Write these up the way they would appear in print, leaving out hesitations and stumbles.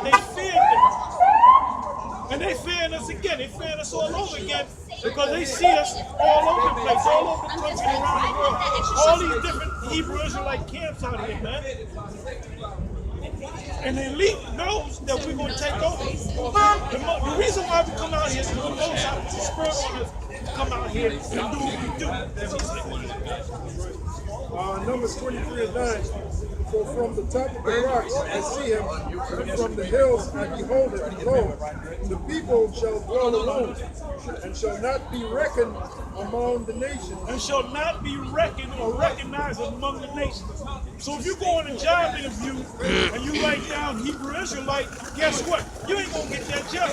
They feared them. And they fearing us again. They fearing us all over again because they see us all over the place, all over the country, around the world. All these different Hebrew Israelite camps out here, man. And the elite knows that we're going to take over. The reason why we come out here is because the Most High put the spirit on us to come out here and do what we do. Numbers 23:9. For from the top of the rocks I see him, and from the hills I behold him. Lo, the people shall dwell alone, and shall not be reckoned among the nations. And shall not be reckoned or recognized among the nations. So if you go on a job interview and you write down Hebrew Israelite, guess what? You ain't gonna get that job.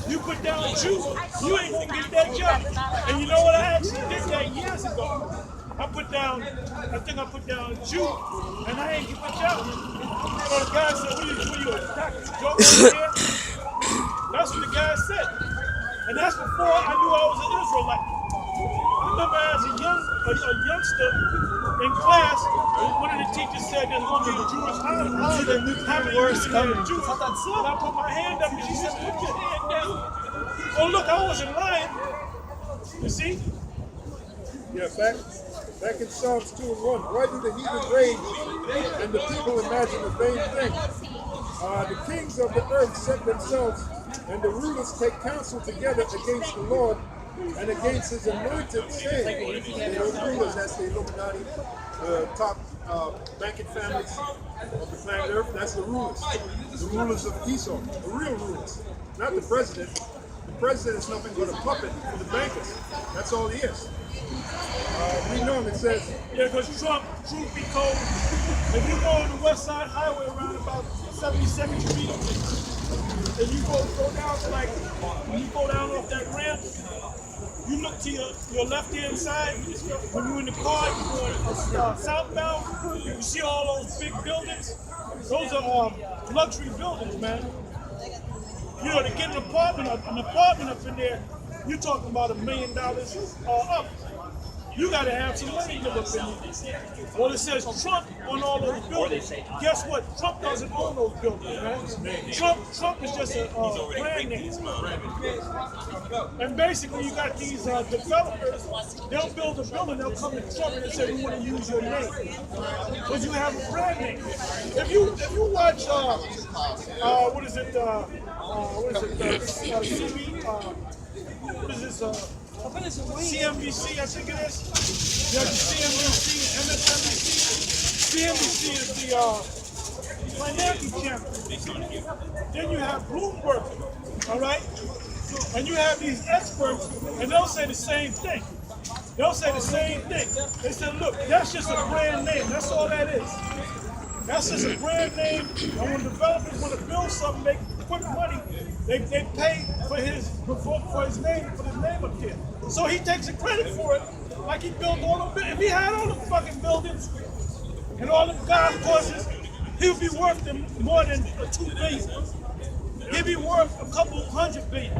You put down Jew, you ain't gonna get that job. And you know what? I actually did that years ago. I think I put down Jew, and I ain't get the job. So the guy said, what are you, a doctor? Joke over here? That's what the guy said. And that's before I knew I was an Israelite. I remember as a youngster in class, one of the teachers said there's going to be a Jewish holiday. Have words coming. And I put my hand up and she said, put your hand down. Oh, look, I wasn't lying. You see? Yeah, back in Psalms 2:1. Why do the heathen rage and the people imagine a vain thing? The kings of the earth set themselves, and the rulers take counsel together against the Lord and against his anointed, saying, those rulers, that's the Illuminati, the top banking families of the planet Earth, that's the rulers of Esau, the real rulers, not the president. The president is nothing but a puppet for the bankers. That's all he is. We know him, it says, yeah, because Trump, truth be told, if you go on the West Side Highway around about 72nd Street, and you go down to like, when you go down off that ramp, you look to your left-hand side, when you're in the car, you're going southbound, you see all those big buildings. Those are luxury buildings, man. You know, to get an apartment up in there, you're talking about $1 million up. You got to have some money to live in there. Well, it says Trump on all those buildings. Guess what? Trump doesn't own those buildings, man. Trump is just a brand name. And basically, you got these developers. They'll build a building. They'll come to Trump and say, "We want to use your name because you have a brand name." If you watch what is it? CNBC, I think it is. You have the CNBC, MSNBC. CNBC is the financial channel. Then you have Bloomberg, all right? And you have these experts, and they'll say the same thing. They say, look, that's just a brand name. That's all that is. That's just a brand name. And when developers want to build something, they put money. They pay for his name up there. So he takes the credit for it, like he built all the. If he had all the fucking buildings and all the golf courses, he would be worth them more than $2 billion. He'd be worth a couple $100 billion.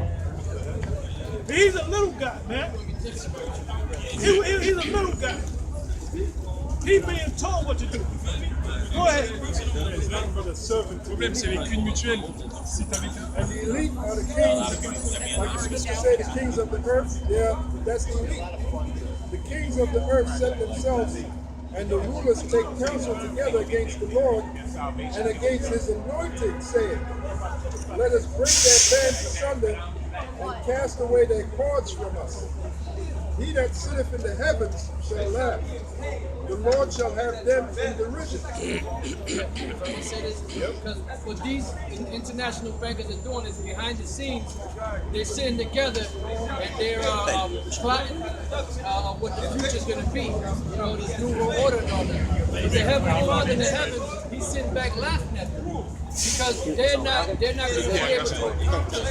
He's a little guy, man. He's a little guy. He's being told what to do. Go ahead. Problème, c'est avec une mutuelle. And the elite are the kings, like the scripture say, the kings of the earth. That's the elite. The kings of the earth set themselves, and the rulers take counsel together against the Lord and against his anointed, saying, let us break their bands asunder and cast away their cords from us. He that sitteth in the heavens shall laugh. The Lord shall have them in derision. Because what these international bankers are doing is behind the scenes, they're sitting together and they're plotting what the future is going to be. You know, this new world order and all that. But the Heavenly Father in the heavens, he's sitting back laughing at them. Because they're not going to be able to accomplish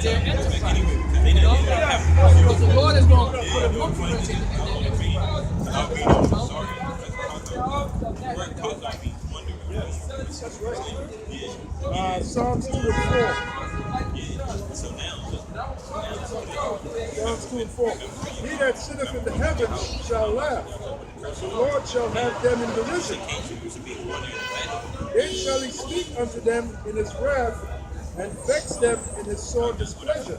their enterprise. You know? Because the Lord is going to put a influence in their enterprise. That's right. Psalms 2 and 4. Psalms 2 and 4. He that sitteth in the heavens shall laugh. The Lord shall have them in derision. Then shall he speak unto them in his wrath, and vex them in his sore displeasure.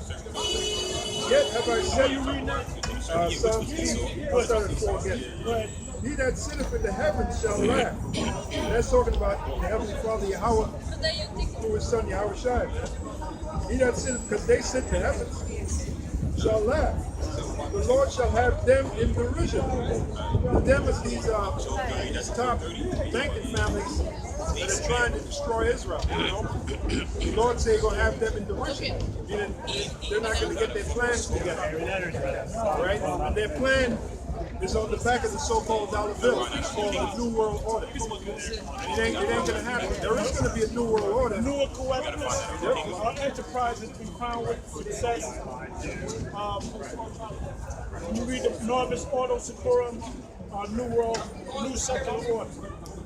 Yet have I said, Psalms 2, I'll start at 4 again. He that sitteth in the heavens shall laugh. And that's talking about the Heavenly Father Yahweh through his Son Yahweh Shai. He that sitteth, because they sit in the heavens, shall laugh. The Lord shall have them in derision. The them is these top banking families that are trying to destroy Israel. You know? The Lord say he's going to have them in derision. Meaning they're not going to get their plans together. Right? And their plan is on the back of the so-called dollar bill. It's called the New World Order. It ain't going to happen. There is going to be a New World Order. Newer cooperative enterprise has been crowned with success. When you read the Norvis Auto Sakura, New Secular Order.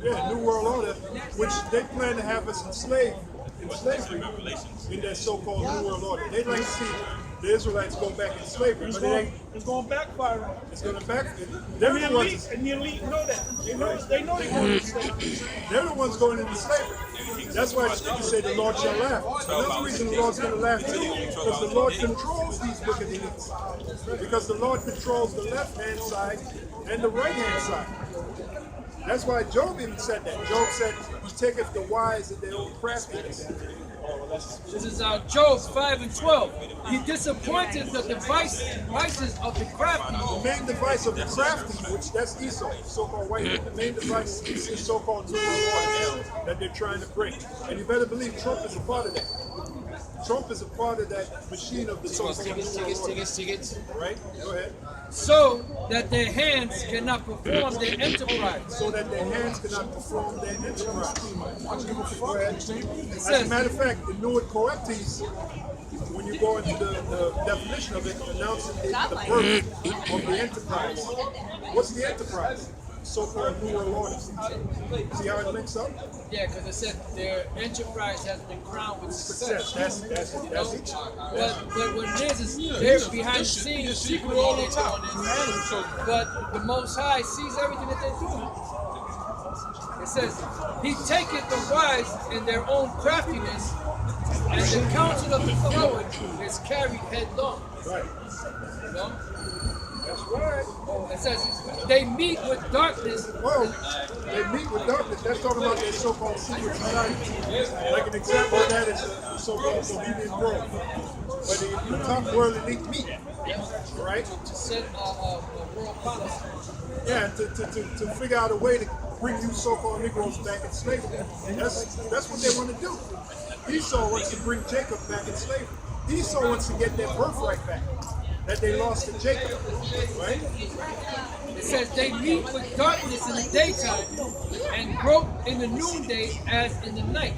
Yeah, New World Order, which they plan to have us enslaved in slavery in that so-called New World Order. They'd like to see the Israelites go back in slavery, but It's going to backfire on them. it's going to back. And the elite know that. They know they're going into slavery. They're the ones going into slavery. That's why the scripture say the Lord shall laugh. Another reason the Lord's going to laugh too, because the Lord controls these wicked elites. Because the Lord controls the left-hand side and the right-hand side. That's why Job even said that. Job said, he taketh the wise in their own craftiness. This is Job 5 and 12. He disappointed the devices of the crafty. The main device of the crafty, which that's Esau, so-called white man, the main device is the so-called New World Order that they're trying to bring. And you better believe Trump is a part of that. Trump is a part of that machine of the so-called New World Order. Right? Go ahead. So that their hands cannot perform their enterprise. So that their hands cannot perform their enterprise. Go ahead. As a says- matter of fact, the New Coeptes, when you go into the definition of it, announces the birth of the enterprise. What's the enterprise? So-called New World Order. See how it links up? Yeah, because it said their enterprise has been crowned with success. That's it. But what it is they're behind the scenes, secretly they're doing this. But the Most High sees everything that they're doing. It says, He taketh the wise in their own craftiness, and the counsel of the forward is carried headlong. Right. You know? That's right. It says, they meet with darkness. Well, they meet with darkness. That's talking about their so-called secret society. Like an example of that is the so-called Bohemian Grove, where the top world elite meet. Right? To set world policy. Yeah, to figure out a way to bring you so-called Negroes back in slavery. That's what they want to do. Esau wants to bring Jacob back in slavery. Esau wants to get their birthright back that they lost to Jacob, right? It says they meet with darkness in the daytime and grope in the noonday as in the night.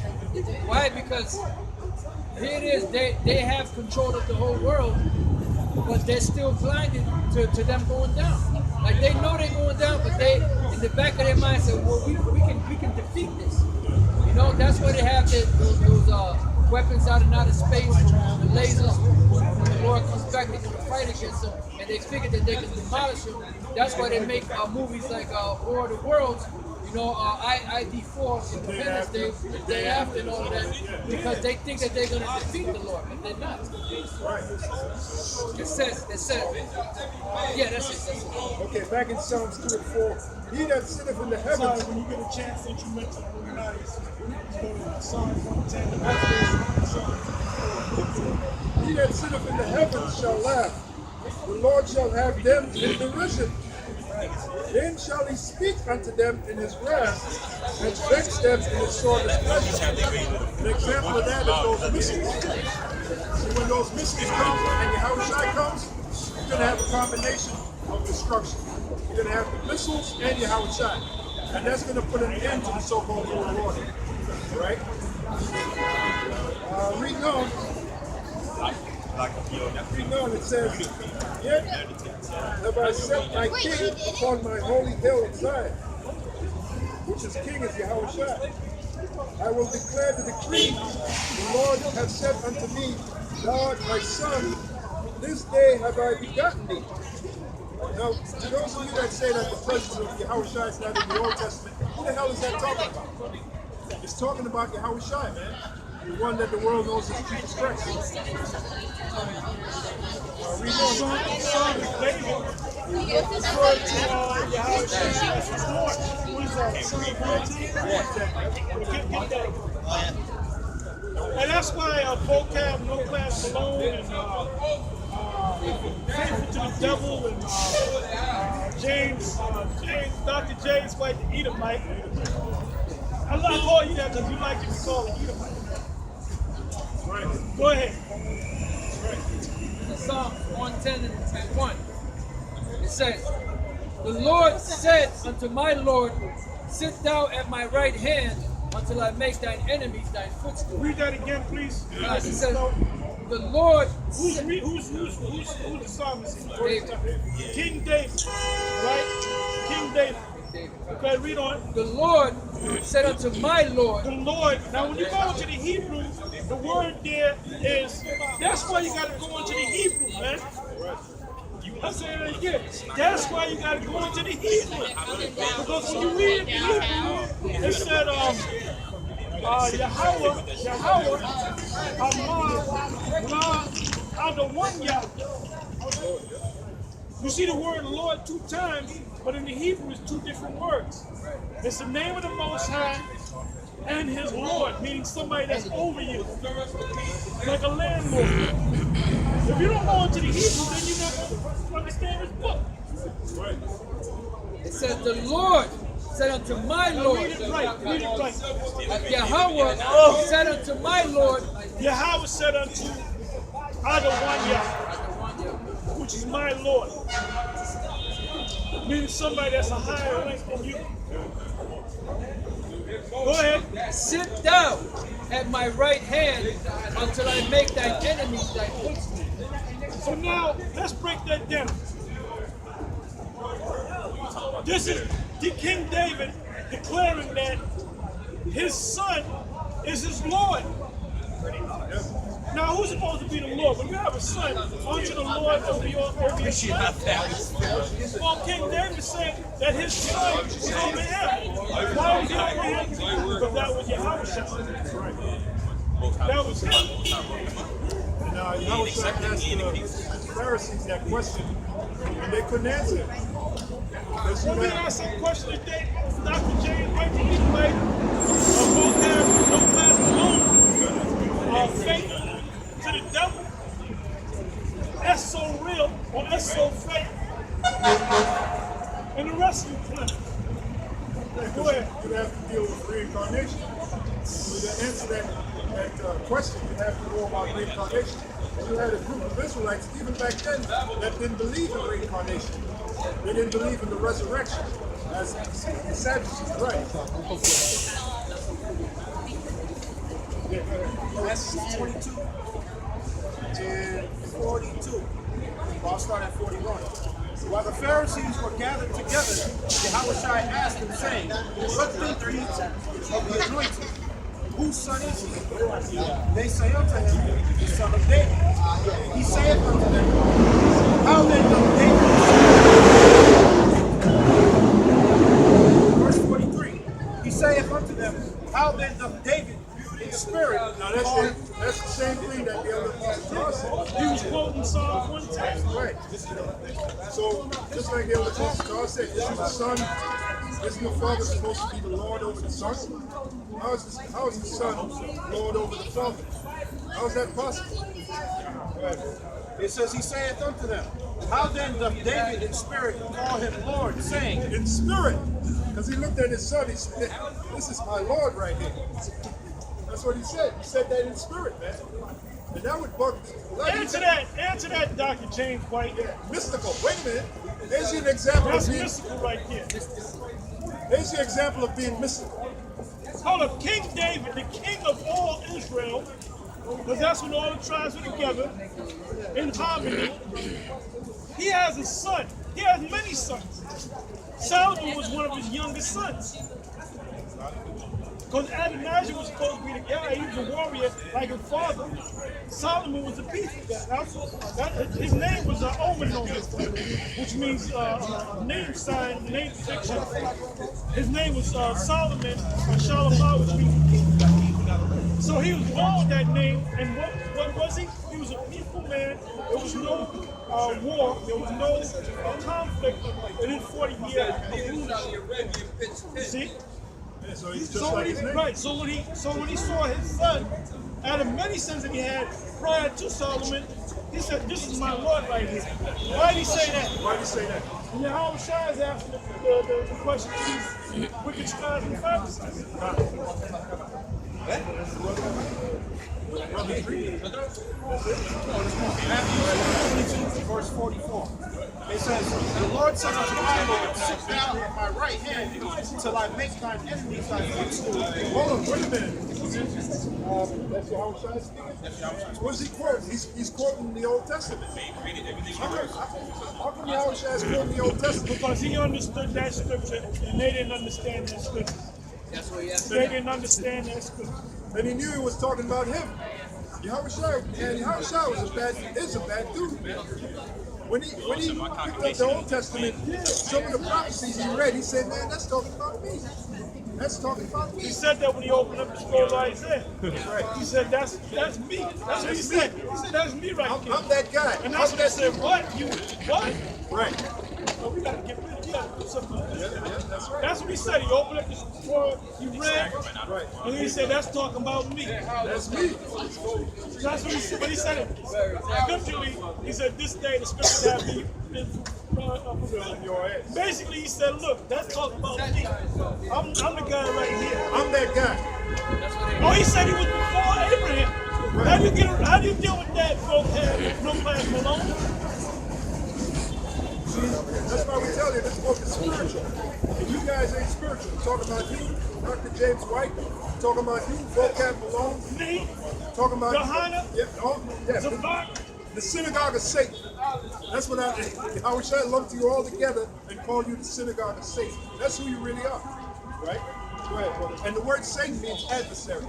Why? Because here it is, they have control of the whole world, but they're still blinded to them going down. Like they know they're going down, but they in the back of their mind say, well, we can defeat this. You know, that's why they have those weapons out in outer space, the lasers. When the Lord comes back, they're gonna fight against them, and they figure that they can demolish them. That's why they make movies like War of the Worlds, you know, ID4, Independence Day, the day after, and all of that, because they think that they're gonna defeat the Lord, but they're not. It says, yeah, that's it. Okay, back in Psalms 2 and 4, he that sitteth in the heavens. When you get a chance that you mentioned Illuminati, go to Psalms 110. He that sitteth in the heavens shall laugh. The Lord shall have them in derision. Then shall he speak unto them in his wrath, and vex them in his sore displeasure. An example of that is those missiles. See, when those missiles come and Yahushua comes, you're going to have a combination of destruction. You're going to have the missiles and Yahushua. And that's going to put an end to the so-called world order. Right? Reading on. Reading on, it says, Yet have I set my king upon my holy hill in Zion, which is king is Yahushua. I will declare the decree. The Lord hath said unto me, God, my son, this day have I begotten thee. Now, to those of you that say that the presence of Yahushua is not in the Old Testament, who the hell is that talking about? It's talking about Yahweh Shai, man. The one that the world knows as Jesus Christ. Read Psalm David. Referred to Yahweh Shai as his Lord. What is that? Psalm 14? Get that. And that's why vocab, no class alone, and faithful to the devil, and James, Dr. James, like the Edomite. I'm not calling you that because you like to be called an Edomite. Right. Go ahead. Psalm 110 and 1. It says, "The Lord said unto my Lord, sit thou at my right hand until I make thine enemies thine footstool." Read that again, please. It says, "The Lord Who's the psalmist? David. King David, right? King David. Okay, read on. The Lord said unto my Lord." The Lord. Now, when you go into the Hebrew, the word there is. That's why you got to go into the Hebrew, man. I'm saying it again. That's why you got to go into the Hebrew. Because when you read the Hebrew, it said, Yahweh, the one Yahweh. You see the word Lord 2 times, but in the Hebrew it's 2 different words. It's the name of the Most High and his Lord, meaning somebody that's over you, like a landlord. If you don't go into the Hebrew, then you're not going to understand this book. It says, "The Lord said unto my Lord." Read it right. Yahweh said unto my Lord. Yahweh said unto the one Yahweh, which is my Lord. Meaning somebody that's a higher rank than you. Go ahead. "Sit thou at my right hand until I make thine enemies thy footstool." So now, let's break that down. This is the King David declaring that his son is his Lord. Now, who's supposed to be the Lord? When you have a son, aren't you the Lord over your son? Well, King David said that his son was over him. Why was he over him? Because that was Yahweh. That was him. And Yahweh Shai asked the Pharisees that question, and they couldn't answer it. Well, we asked some question today. Dr. James went to Edomite, vocab, no class alone, faith to the devil. That's so real, or that's so fake. And the rest of you plan. Go ahead. You have to deal with reincarnation. So to answer that question, you have to know about reincarnation. And you had a group of Israelites, even back then, that didn't believe in reincarnation. They didn't believe in the resurrection, as the Sadducees, right? That's 22 and 42. I'll start at 41. While the Pharisees were gathered together, Yahushua asked them, saying, "What think ye of the anointed? Whose son is he?" They say unto him, "The son of David." He saith unto them, "How then doth David?" Verse 43. He saith unto them, "How then doth David in spirit?" Now that's the same thing that the other apostle said. He was quoting Psalm 110. Right. So just like the other apostle said, isn't the son, isn't the father supposed to be the Lord over the son? How is the son Lord over the father? How is that possible? It says, he saith unto them, "How then doth David in spirit call him Lord, saying," In spirit. Because he looked at his son, he said, "This is my Lord right here." That's what he said. He said that in spirit, man. And that would bug me. Answer that, Dr. James White. Mystical. Wait a minute. There's an example That's of being mystical right there. There's the example of being mystical. Hold up, King David, the king of all Israel, because that's when all the tribes were together in harmony. He has a son. He has many sons. Solomon was one of his youngest sons. Because Adonijah was supposed to be the guy. He was a warrior like his father. Solomon was a peaceful guy. His name was Omenon, which means name sign, name fiction. His name was Solomon, or Shalomah, which means peace. So he was born with that name, and what was he? He was a peaceful man. There was no war. There was no conflict in his 40 years. See? Yeah, so he's just like his name. Right. So when he saw his son, out of many sons that he had prior to Solomon, he said, "This is my Lord right here." Why did he say that? Why did he say that? And then Howard Shah is asking the question to these wicked scribes and Pharisees. Matthew 22, verse 44. It says, "The Lord said unto my Lord, sit down at my right hand till I make thine enemies thy footstool." Hold on, wait a minute. That's your Howard Shah speaking? What is he quoting? He's quoting the Old Testament. How come Howard Shah is quoting the Old Testament? Because he understood that scripture and they didn't understand that scripture. That's what he has to They didn't understand that scripture. And he knew he was talking about him. Yahweh Shah, and Yahweh Shah is a bad dude, man. When he picked up the Old Testament, some of the prophecies he read, he said, "Man, that's talking about me. That's talking about me." He said that when he opened up the scroll of Isaiah. He said, that's me. That's what he said. He said, "That's me right here." I'm that guy. And that's I'm what he said, "What? You what?" Right. So we gotta get rid of, we gotta do something about this. That's right. That's what he said. He opened up the scroll, he read, Right. and then he said, "That's talking about me." That's me. That's what he said. But he said it scripturally. He said, "This day the scriptures have been fulfilled." Basically, he said, "Look, that's talking about me. I'm the guy right here." I'm that guy. Oh, he said he was before Abraham. How do you deal with that, vocab? No class Malone. That's why we tell you this book is spiritual. And you guys ain't spiritual. I'm talking about you, Dr. James White. I'm talking about you, Vocab Malone. Me, Talking about Johanna, yeah, Zabak. the synagogue of Satan. That's what I wish I lumped you all together and called you the synagogue of Satan. That's who you really are, right? Go ahead, brother. And the word Satan means adversary.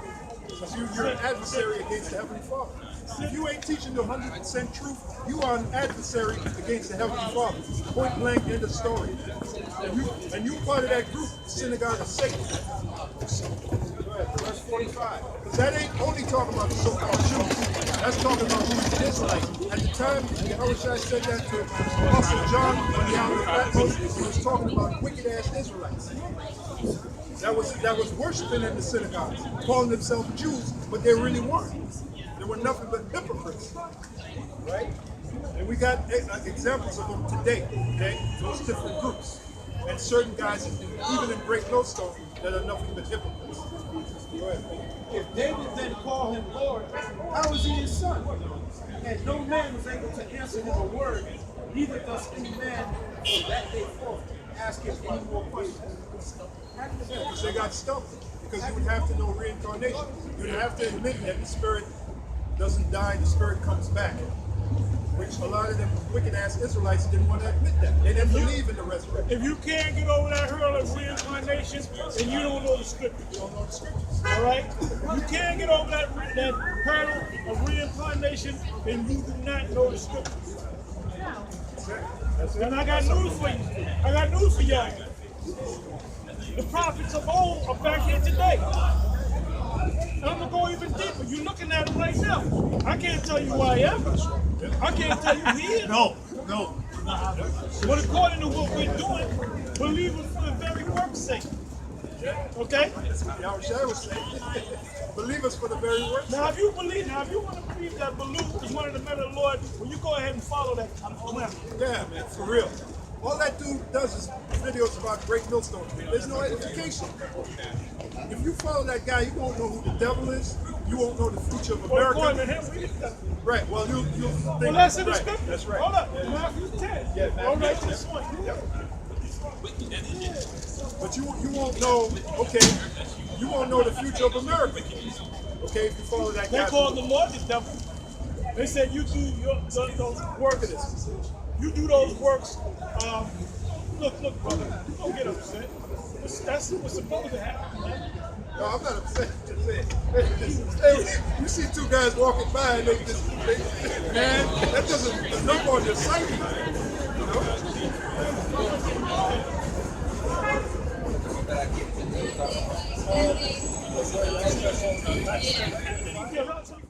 Because you're an adversary against the Heavenly Father. If you ain't teaching the 100% truth, you are an adversary against the Heavenly Father. Point blank, end of story. And you part of that group, the synagogue of Satan. Go ahead, verse 45. Because that ain't only talking about the so-called Jews. That's talking about who the Israelites. At the time, Yahushua said that to Apostle John on the island of Patmos, he was talking about wicked-ass Israelites. That was worshiping in the synagogues, calling themselves Jews, but they really weren't. They were nothing but hypocrites, right? And we got examples of them today, okay? Those different groups. And certain guys, even in Great Millstone, that are nothing but hypocrites. Go ahead. If David then called him Lord, how is he his son? And no man was able to answer him a word, neither does any man from that day forth ask him any more questions. Yeah, because they got stumped. Because you would have to know reincarnation. You would have to admit that the spirit doesn't die, the spirit comes back. Which a lot of them wicked-ass Israelites didn't want to admit that. They didn't believe in the resurrection. If you can't get over that hurdle of reincarnation, then you don't know the scriptures. You don't know the scriptures. All right? If you can't get over that hurdle of reincarnation, then you do not know the scriptures. That's it. And I got news for you. I got news for y'all. The prophets of old are back here today. And I'm going to go even deeper. You're looking at it right now. I can't tell you who I am. I can't tell you who he is. No. But according to what we're doing, believers for the very work's sake. Okay? Yahushua was saying, believers for the very works. Now, if you want to believe that Baluch is one of the men of the Lord, well, you go ahead and follow that. Yeah, man, for real. All that dude does is videos about Great Millstone. There's no edification. If you follow that guy, you won't know who the devil is. You won't know the future of Well, America. according to him, we didn't. Right. Well, you'll think. Well, that's in the right. scripture. That's right. Hold up. Matthew 10. Yeah, Go right Matthew to this one. But you won't know. Okay. You won't know the future of America. Okay, if you follow that They guy. called the Lord the devil. They said you do those works. You do those works. Look, brother. You don't get upset. That's what's supposed to happen, man. No, I'm not upset. Just saying. You see two guys walking by and they just, man, that doesn't number on your psyche. You know? Yeah.